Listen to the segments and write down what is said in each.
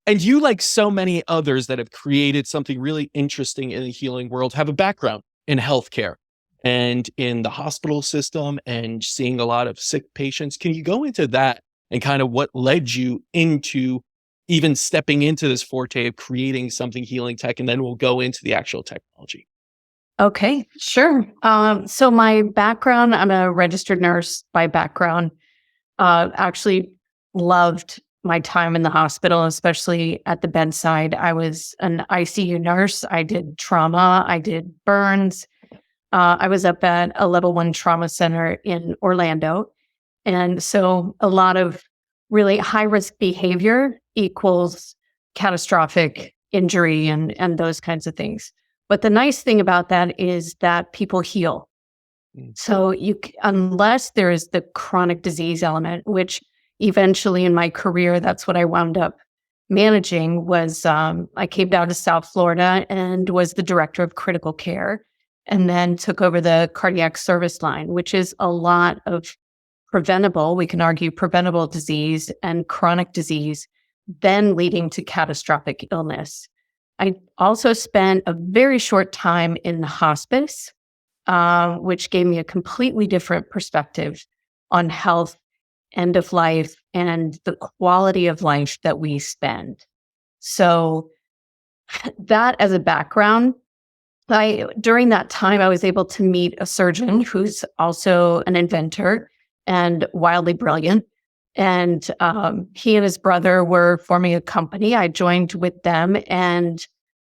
And you, like so many others that have created something really interesting in the healing world, have a background in healthcare and in the hospital system and seeing a lot of sick patients. Can you go into that and kind of what led you into even stepping into this forte of creating something healing tech? And then we'll go into the actual technology. Okay, sure. So my background, I'm a registered nurse by background. Actually loved my time in the hospital, especially at the bedside. I was an ICU nurse. I did trauma. I did burns. I was up at a level 1 trauma center in Orlando. And so a lot of really high risk behavior equals catastrophic injury and those kinds of things. But the nice thing about that is that people heal. So unless there is the chronic disease element, which eventually in my career, that's what I wound up managing, was I came down to South Florida and was the director of critical care, and then took over the cardiac service line, which is a lot of preventable, we can argue preventable disease and chronic disease, then leading to catastrophic illness. I also spent a very short time in hospice, which gave me a completely different perspective on health, end of life, and the quality of life that we spend. So that as a background, during that time, I was able to meet a surgeon who's also an inventor and wildly brilliant. And he and his brother were forming a company. I joined with them and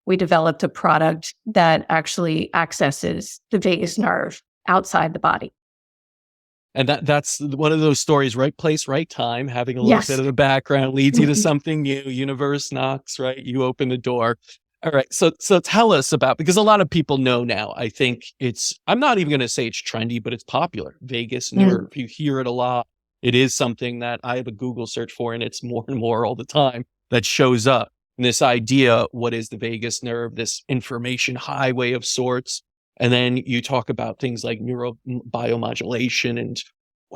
we developed a product that actually accesses the vagus nerve outside the body. And that's one of those stories, right place, right time, having a little Yes. bit of the background leads you to something new, universe knocks, right? You open the door. All right. So tell us about, because a lot of people know now, I think I'm not even going to say it's trendy, but it's popular. Vagus nerve. You hear it a lot. It is something that I have a Google search for, and it's more and more all the time that shows up. And this idea, what is the vagus nerve, this information highway of sorts. And then you talk about things like neurobiomodulation and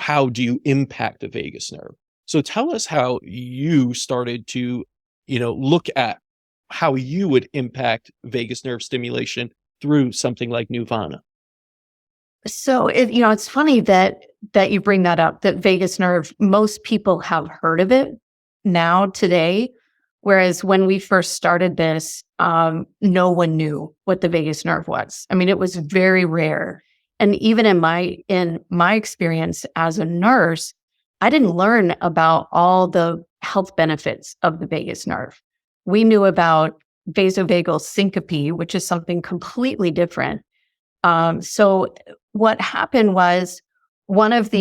how do you impact the vagus nerve. So tell us how you started to, look at how you would impact vagus nerve stimulation through something like Neuvana. So it's funny that you bring that up, that vagus nerve, most people have heard of it now today. Whereas when we first started this, no one knew what the vagus nerve was. I mean, it was very rare. And even in my experience as a nurse, I didn't learn about all the health benefits of the vagus nerve. We knew about vasovagal syncope, which is something completely different. So what happened was one of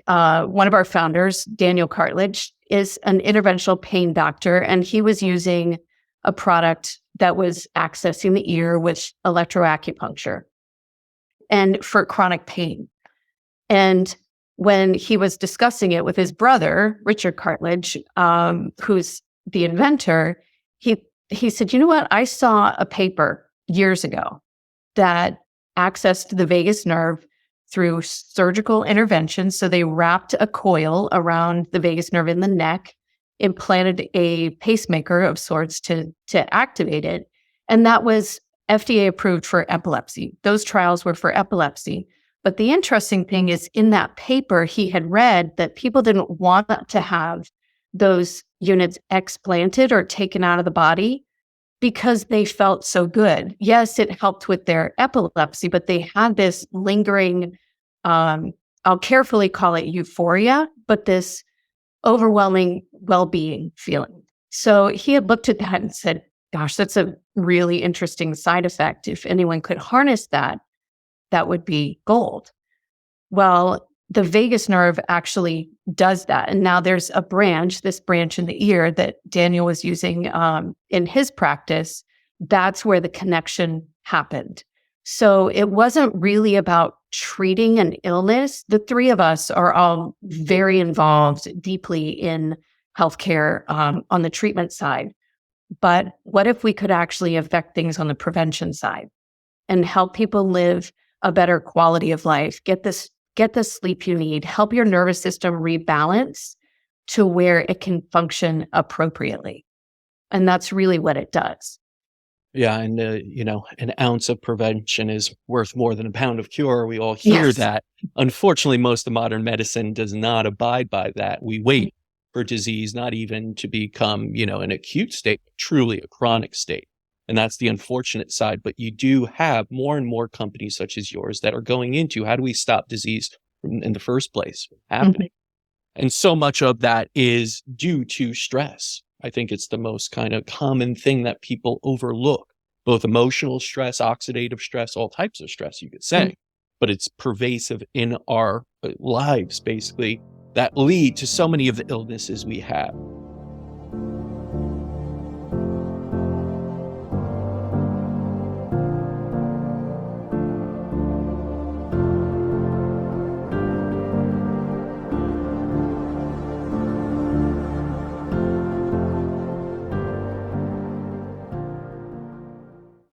our founders, Daniel Cartledge, is an interventional pain doctor, and he was using a product that was accessing the ear with electroacupuncture and for chronic pain. And when he was discussing it with his brother, Richard Cartledge, who's the inventor, he said, you know what? I saw a paper years ago that accessed the vagus nerve through surgical intervention. So they wrapped a coil around the vagus nerve in the neck, implanted a pacemaker of sorts to activate it. And that was FDA approved for epilepsy. Those trials were for epilepsy. But the interesting thing is in that paper, he had read that people didn't want to have those units explanted or taken out of the body because they felt so good. Yes, it helped with their epilepsy, but they had this lingering, I'll carefully call it euphoria, but this overwhelming well-being feeling. So he had looked at that and said, gosh, that's a really interesting side effect. If anyone could harness that, that would be gold. Well, the vagus nerve actually does that. And now there's this branch in the ear that Daniel was using in his practice. That's where the connection happened. So it wasn't really about treating an illness. The three of us are all very involved deeply in healthcare on the treatment side. But what if we could actually affect things on the prevention side and help people live a better quality of life, get the sleep you need, help your nervous system rebalance to where it can function appropriately. And that's really what it does. Yeah, and an ounce of prevention is worth more than a pound of cure. We all hear Yes. that. Unfortunately, most of modern medicine does not abide by that. We wait for disease not even to become, an acute state, truly a chronic state. And that's the unfortunate side. But you do have more and more companies such as yours that are going into how do we stop disease in the first place happening? And so much of that is due to stress. I think it's the most kind of common thing that people overlook, both emotional stress, oxidative stress, all types of stress, you could say, but it's pervasive in our lives, basically, that lead to so many of the illnesses we have.